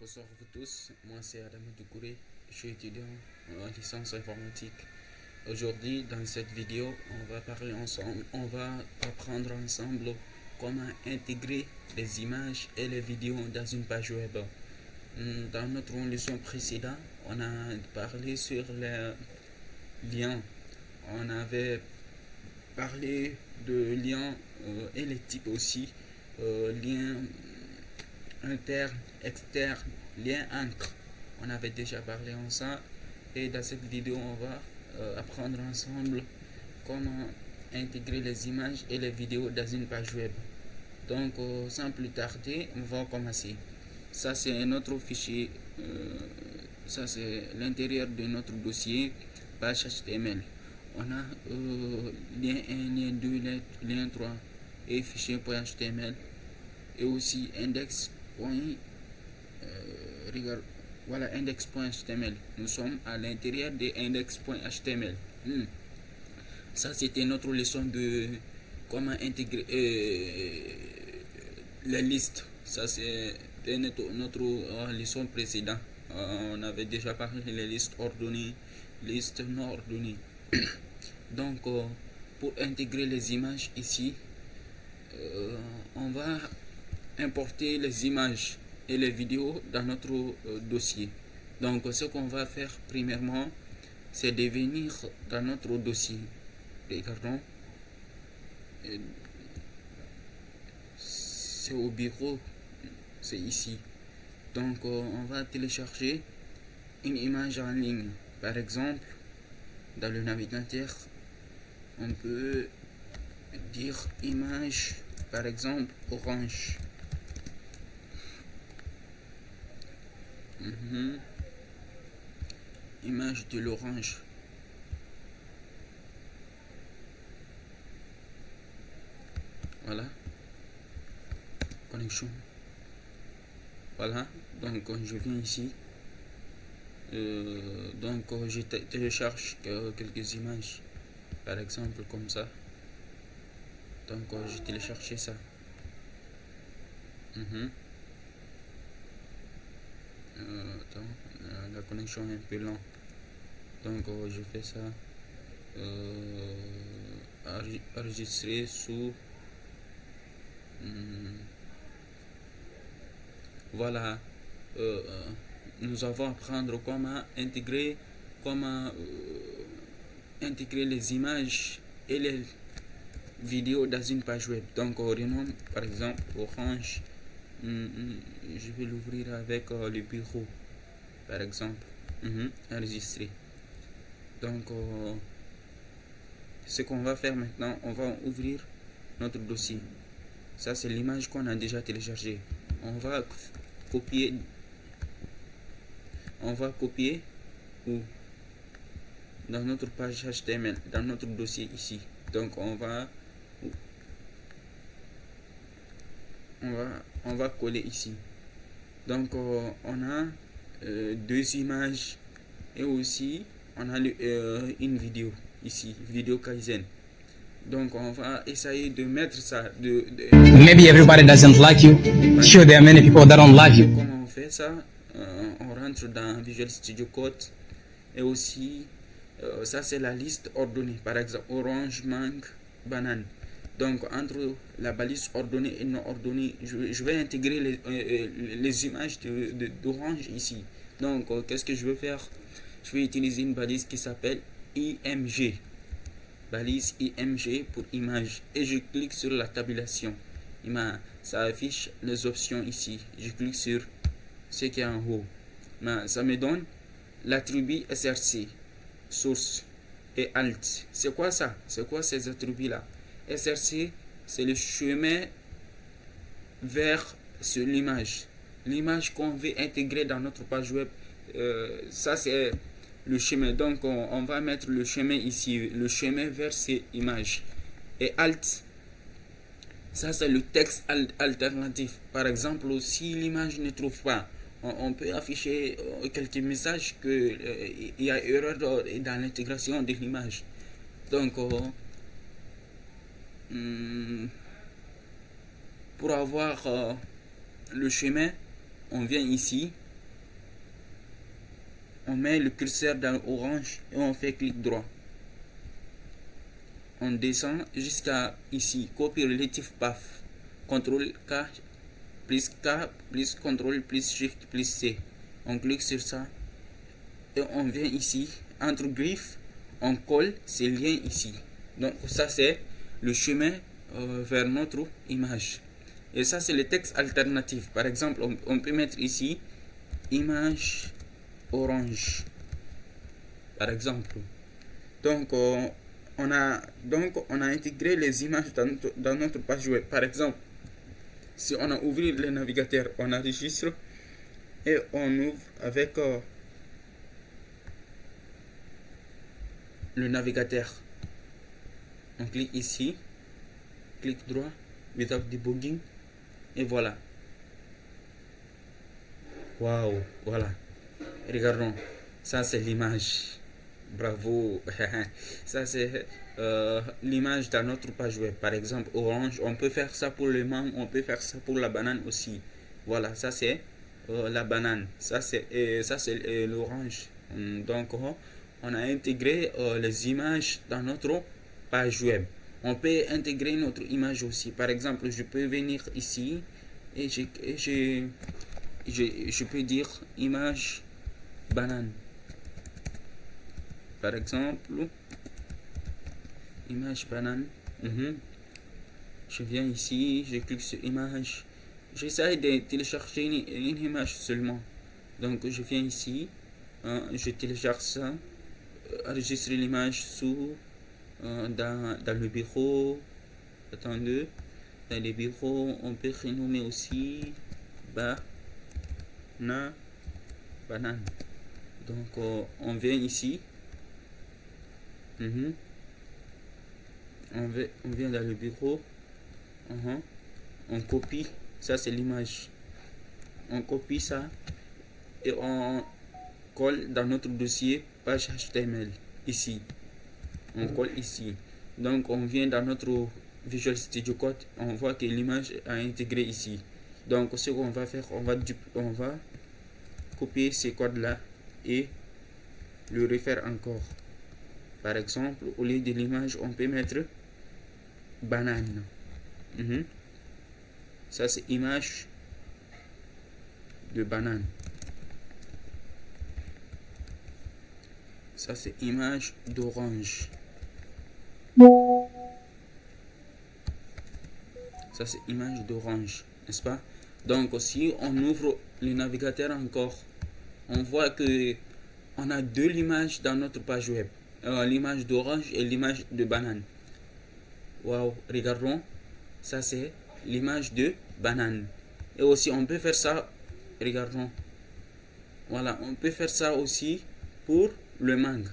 Bonsoir à vous tous, moi c'est Adam Doucouré, je suis étudiant en licence informatique. Aujourd'hui, dans cette vidéo, on va parler ensemble, on va apprendre ensemble comment intégrer les images et les vidéos dans une page web. Dans notre leçon précédente, on a parlé sur les liens. On avait parlé de liens et les types aussi, liens interne, externe, lien entre. On avait déjà parlé en ça et dans cette vidéo on va apprendre ensemble comment intégrer les images et les vidéos dans une page web. Donc sans plus tarder, on va commencer. Ça c'est notre fichier, ça c'est l'intérieur de notre dossier page HTML. On a lien 1, lien 2, lien 3 et fichier.html et aussi index. Voilà index.html. Nous sommes à l'intérieur de index.html. Ça c'était notre leçon de comment intégrer la liste. Ça c'est notre leçon précédente. On avait déjà parlé des listes ordonnées, listes non ordonnées. Donc pour intégrer les images ici, on va importer les images et les vidéos dans notre dossier. Donc ce qu'on va faire premièrement, c'est de venir dans notre dossier. Regardons, c'est au bureau, c'est ici. Donc on va télécharger une image en ligne. Par exemple, dans le navigateur, on peut dire image, par exemple orange. Image de l'orange. Voilà. Connexion. Voilà. Donc je viens ici. Donc je télécharge quelques images. Par exemple comme ça. Donc j'ai téléchargé ça. Attends, la connexion est un peu lente. Donc je fais ça. Enregistrer sous. Voilà. Nous avons à apprendre comment intégrer les images et les vidéos dans une page web. Donc on renomme par exemple Orange. Je vais l'ouvrir avec le bureau par exemple. Enregistrer. Donc ce qu'on va faire maintenant, on va ouvrir notre dossier. Ça c'est l'image qu'on a déjà téléchargée. On va copier où dans notre page HTML, dans notre dossier ici. Donc on va coller ici. Donc on a deux images et aussi on a une vidéo ici, vidéo Kaizen. Donc on va essayer de mettre ça Maybe everybody doesn't like you. Sure, there are many people that don't love you. Comment on fait ça? On rentre dans Visual Studio Code et aussi ça c'est la liste ordonnée. Par exemple orange, mangue, banane. Donc entre la balise ordonnée et non ordonnée, je vais intégrer les images d'orange ici. Donc qu'est-ce que je veux faire? Je vais utiliser une balise qui s'appelle IMG. Balise IMG pour image. Et je clique sur la tabulation. Ça affiche les options ici. Je clique sur ce qui est en haut. Ça me donne l'attribut SRC, source et alt. C'est quoi ça? C'est quoi ces attributs-là? SRC, c'est le chemin vers sur l'image. L'image qu'on veut intégrer dans notre page web. Ça, c'est le chemin. Donc, on va mettre le chemin ici. Le chemin vers ces images. Et alt, ça, c'est le texte alternatif. Par exemple, si l'image ne trouve pas, on peut afficher quelques messages qu'il y a erreur dans l'intégration de l'image. Donc, pour avoir le chemin, on vient ici on met le curseur dans orange et on fait clic droit. On descend jusqu'à ici, copy relative path, CTRL K plus CTRL plus Shift plus C. On clique sur ça et on vient ici, entre griffes, on colle ces liens ici. Donc ça c'est le chemin vers notre image. Et ça c'est le texte alternatif. Par exemple, on peut mettre ici image orange, par exemple. Donc on a intégré les images dans notre page web. Par exemple, si on a ouvert le navigateur, on enregistre et on ouvre avec le navigateur. On clique ici, clic droit, without debugging, et voilà. Waouh, voilà. Regardons, ça c'est l'image. Bravo. Ça c'est l'image dans notre page web. Par exemple, orange, on peut faire ça pour le mangue, on peut faire ça pour la banane aussi. Voilà, ça c'est la banane. Ça c'est l'orange. Donc on a intégré les images dans notre page web. On peut intégrer notre image aussi. Par exemple, je peux venir ici et je peux dire image banane. Par exemple, image banane. Je viens ici, je clique sur image. J'essaie de télécharger une image seulement. Donc je viens ici, je télécharge ça, enregistrer l'image sous dans le bureau. Attendez, dans les bureaux, on peut renommer aussi banane. Donc on vient ici. On vient dans le bureau. On copie. Ça c'est l'image. On copie ça et on colle dans notre dossier page HTML ici. On colle ici. Donc on vient dans notre Visual Studio Code. On voit que l'image est intégrée ici. Donc ce qu'on va faire, on va copier ces codes là et le refaire encore. Par exemple, au lieu de l'image, on peut mettre banane. Ça c'est image de banane. Ça c'est image d'orange. Ça c'est image d'orange, n'est-ce pas? Donc si on ouvre le navigateur encore, on voit que on a deux images dans notre page web. L'image d'orange et l'image de banane. Waouh, regardons. Ça c'est l'image de banane. Et aussi on peut faire ça. Regardons. Voilà, on peut faire ça aussi pour le mangue.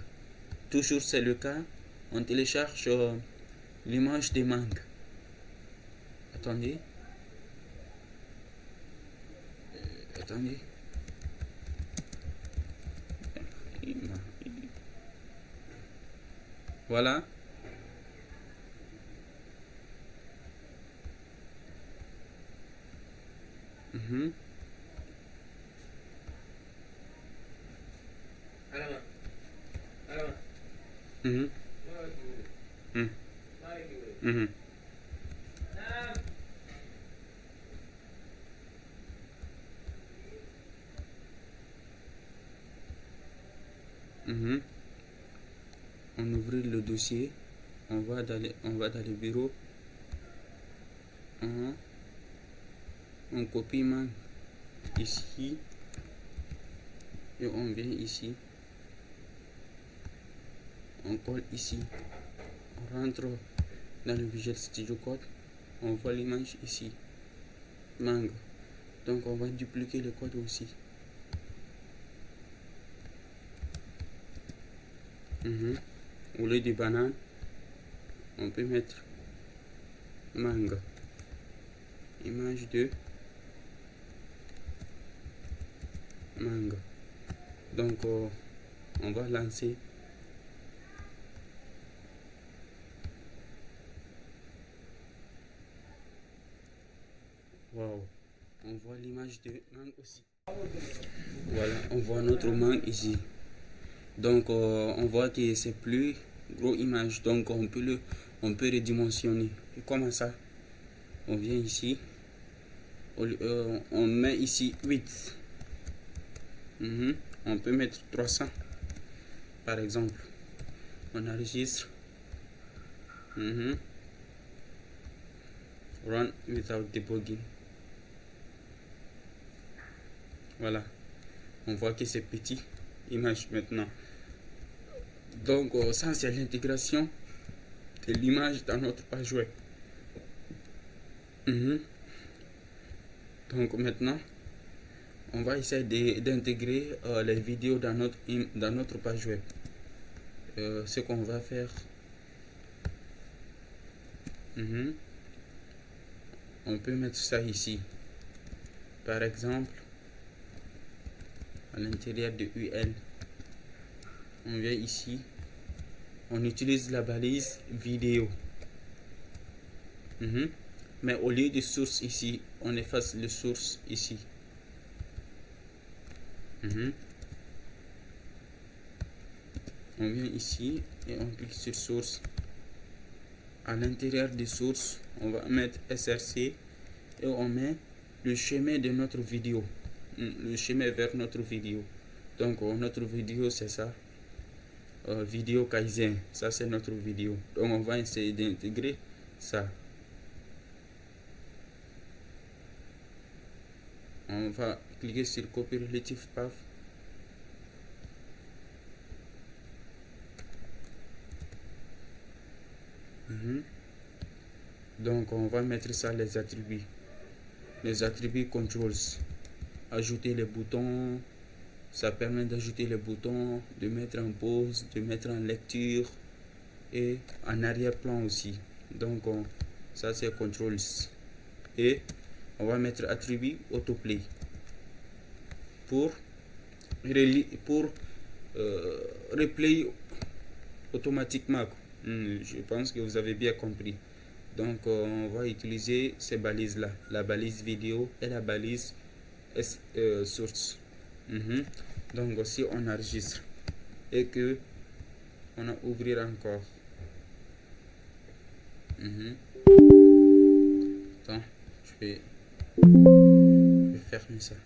Toujours c'est le cas. On télécharge l'image des mangues. Attendez. Attendez. Voilà. On ouvre le dossier, on va dans le bureau, on copie mangue ici et on vient ici, on colle ici, on rentre dans le Visual Studio Code, on voit l'image ici, mangue. Donc on va dupliquer le code aussi. Au lieu de banane, on peut mettre mangue. Image de mangue. Donc on va lancer. Wow, on voit l'image de mangue aussi. Voilà, on voit notre mangue ici. Donc on voit que c'est plus gros image, donc on peut redimensionner. Et comment ça? On vient ici, on met ici 8. On peut mettre 300 par exemple. On enregistre. Run without debugging. Voilà, on voit que c'est petit image maintenant. Donc ça c'est l'intégration de l'image dans notre page web. Donc maintenant on va essayer d'intégrer les vidéos dans notre page web. Ce qu'on va faire, on peut mettre ça ici, par exemple à l'intérieur de UL. On vient ici, on utilise la balise vidéo, mais au lieu de source ici, on efface le source ici. On vient ici et on clique sur source. À l'intérieur des sources, on va mettre SRC et on met le chemin de notre vidéo, le chemin vers notre vidéo. Donc notre vidéo c'est ça, vidéo Kaizen, ça c'est notre vidéo. Donc on va essayer d'intégrer ça. On va cliquer sur copy relative path. Donc on va mettre ça, les attributs controls, ajouter les boutons. Ça permet d'ajouter les boutons, de mettre en pause, de mettre en lecture et en arrière-plan aussi. Donc ça c'est controls. Et on va mettre attribut autoplay pour replay automatiquement. Je pense que vous avez bien compris. Donc on va utiliser ces balises là, la balise vidéo et la balise source. Donc si on enregistre et que on a ouvrir encore, attends, je vais fermer ça.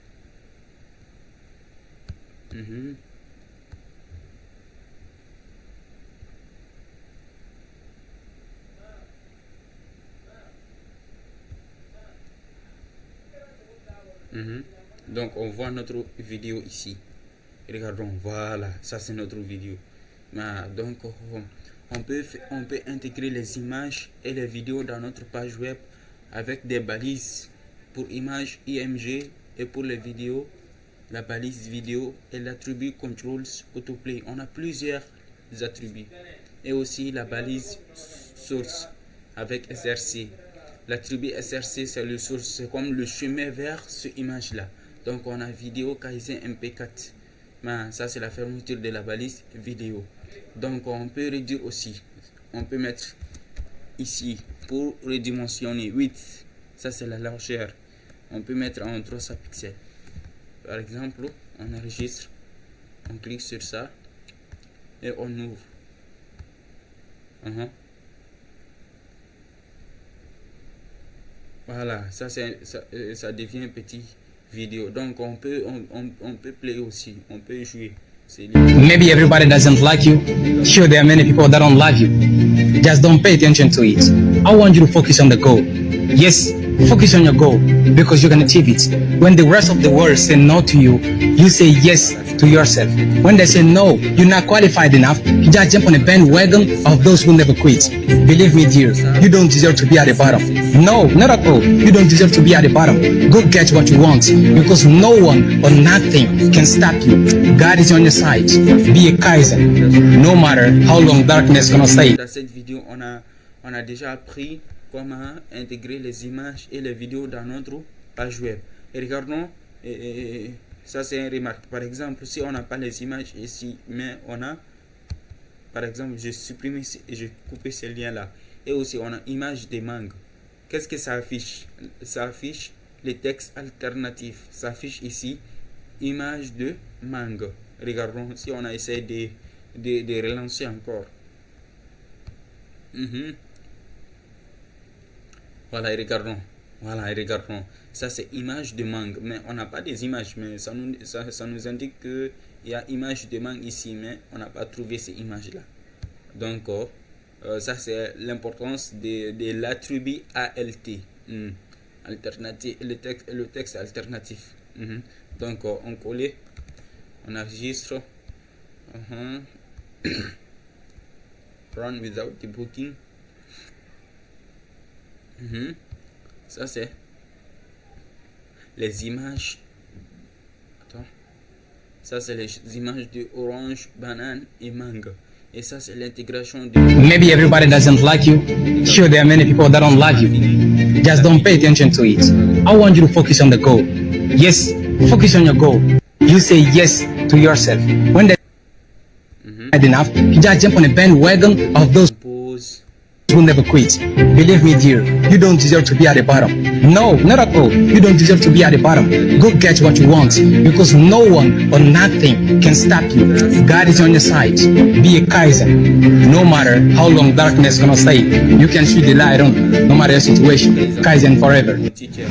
Donc on voit notre vidéo ici. Regardons, voilà, ça c'est notre vidéo. Donc on peut intégrer les images et les vidéos dans notre page web avec des balises pour images IMG et pour les vidéos la balise vidéo et l'attribut controls autoplay. On a plusieurs attributs et aussi la balise source avec SRC. L'attribut SRC c'est le source, c'est comme le chemin vers cette image là. Donc on a vidéo Kaizen MP4. Ça c'est la fermeture de la balise vidéo. Donc on peut réduire aussi. On peut mettre ici pour redimensionner 8. Ça c'est la largeur. On peut mettre en 300 pixels. Par exemple, on enregistre, on clique sur ça et on ouvre. Voilà, ça devient une petite vidéo. Donc on peut play aussi, on peut jouer. Maybe everybody doesn't like you. Sure, there are many people that don't love you. Just don't pay attention to it. I want you to focus on the goal. Yes, focus on your goal because you can achieve it. When the rest of the world say no to you, you say yes to yourself. When they say no, you're not qualified enough, you just jump on a bandwagon of those who never quit. Believe me, dear, you don't deserve to be at the bottom. No, not at all. You don't deserve to be at the bottom. Go get what you want because no one or nothing can stop you. God is on your side. Be a Kaizen, no matter how long darkness gonna stay. Dans cette vidéo, on a déjà appris comment intégrer les images et les vidéos dans notre page web. Et regardons, ça c'est une remarque. Par exemple, si on n'a pas les images ici, mais on a, par exemple, j'ai supprimé et j'ai coupé ce lien là. Et aussi, on a image des mangues. Qu'est-ce que ça affiche? Ça affiche les textes alternatifs. Ça affiche ici image de mangue. Regardons si on a essayé de relancer encore. Voilà, et regardons. Voilà, et regardons. Ça, c'est image de mangue. Mais on n'a pas des images. Mais ça nous indique qu'il y a image de mangue ici. Mais on n'a pas trouvé ces images-là. Donc, ça, c'est l'importance de l'attribut ALT. Alternative, le texte alternatif. Donc, on colle. On enregistre. Run without debugging. Ça c'est les images. Attends. Ça c'est les images de orange, banane et mangue. Et ça c'est l'intégration de. Maybe everybody doesn't like you. Sure, there are many people that don't love you. Just don't pay attention to it. I want you to focus on the goal. Yes, focus on your goal. You say yes to yourself. When that's enough, you just jump on a bandwagon of those who never quit. Believe me, dear, you don't deserve to be at the bottom. No, not at all. You don't deserve to be at the bottom. Go get what you want, because no one or nothing can stop you. God is on your side. Be a Kaizen. No matter how long darkness is gonna stay, you can see the light on, no matter the situation. Kaizen forever. Teacher,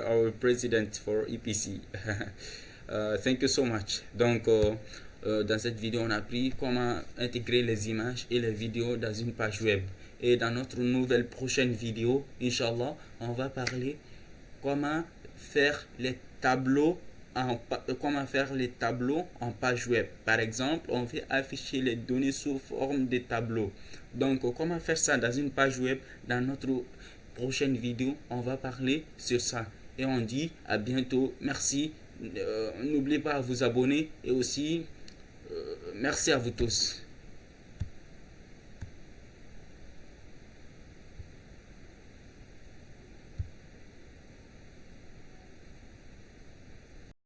our president for EPC. Thank you so much. Donc, dans cette vidéo, on a appris comment intégrer les images et les vidéos dans une page web. Et dans notre nouvelle prochaine vidéo, Inch'Allah, on va parler comment faire les tableaux en page web. Par exemple, on veut afficher les données sous forme de tableaux. Donc, comment faire ça dans une page web? Dans notre prochaine vidéo, on va parler sur ça. Et on dit à bientôt. Merci. N'oubliez pas à vous abonner et aussi merci à vous tous.